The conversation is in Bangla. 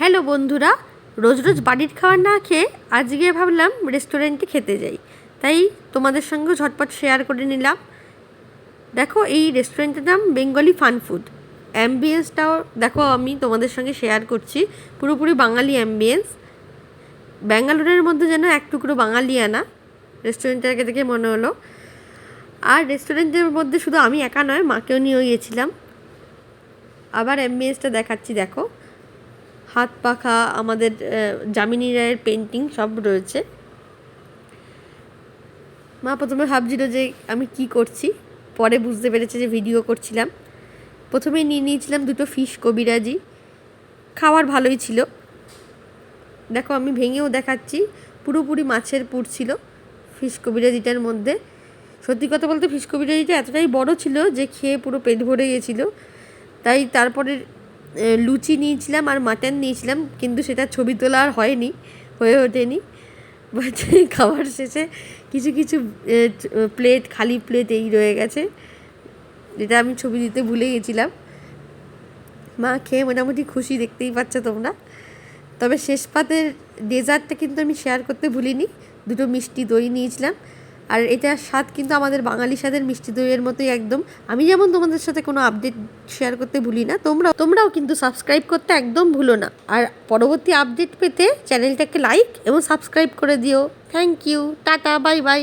হ্যালো বন্ধুরা, রোজ রোজ বাড়ির খাবার না খেয়ে আজকে ভাবলাম রেস্টুরেন্টে খেতে যাই। তাই তোমাদের সঙ্গে ঝটপট শেয়ার করে নিলাম। দেখো, এই রেস্টুরেন্টের নাম বেঙ্গলি ফান ফুড। অ্যাম্বিয়েন্সটাও দেখো, আমি তোমাদের সঙ্গে শেয়ার করছি। পুরোপুরি বাঙালি অ্যাম্বিয়েন্স। ব্যাঙ্গালোরের মধ্যে যেন এক টুকরো বাঙালিয়ানা রেস্টুরেন্টটাকে দেখে মনে হলো। আর রেস্টুরেন্টের মধ্যে শুধু আমি একা নয়, মাকেও নিয়েও গিয়েছিলাম। আবার অ্যাম্বিয়েন্সটা দেখাচ্ছি, দেখো হাত পাখা, আমাদের যামিনী রায়ের পেন্টিং সব রয়েছে। মা প্রথমে ভাবছিল যে আমি কি করছি, পরে বুঝতে পেরেছে যে ভিডিও করছিলাম। প্রথমে নিয়ে নিয়েছিলাম দুটো ফিশ কবিরাজি, খাবার ভালোই ছিল। দেখো, আমি ভেঙেও দেখাচ্ছি, পুরোপুরি মাছের পুর ছিল ফিশ কবিরাজিটার মধ্যে। সত্যি কথা বলতে ফিশ কবিরাজিটা এতটাই বড় ছিল যে খেয়ে পুরো পেট ভরে গেছিলো। তাই তারপরে লুচি নিয়েছিলাম আর মাটন নিয়েছিলাম, কিন্তু সেটা ছবি তোলা আর হয়ে ওঠেনি। বাট খাবার শেষে কিছু কিছু প্লেট, খালি প্লেট এই রয়ে গেছে, যেটা আমি ছবি দিতে ভুলে গেছিলাম। মা খেয়ে মোটামুটি খুশি, দেখতেই পাচ্ছ তোমরা। তবে শেষ পাতের ডেজার্টটা কিন্তু আমি শেয়ার করতে ভুলিনি। দুটো মিষ্টি দই নিয়েছিলাম, আর এটার স্বাদ কিন্তু আমাদের বাঙালি স্বাদের মিষ্টি দইয়ের মতোই একদম। আমি যেমন তোমাদের সাথে কোনো আপডেট শেয়ার করতে ভুলি না, তোমরাও কিন্তু সাবস্ক্রাইব করতে একদম ভুলো না। আর পরবর্তী আপডেট পেতে চ্যানেলটাকে লাইক এবং সাবস্ক্রাইব করে দিও। Thank you, tata, bye by.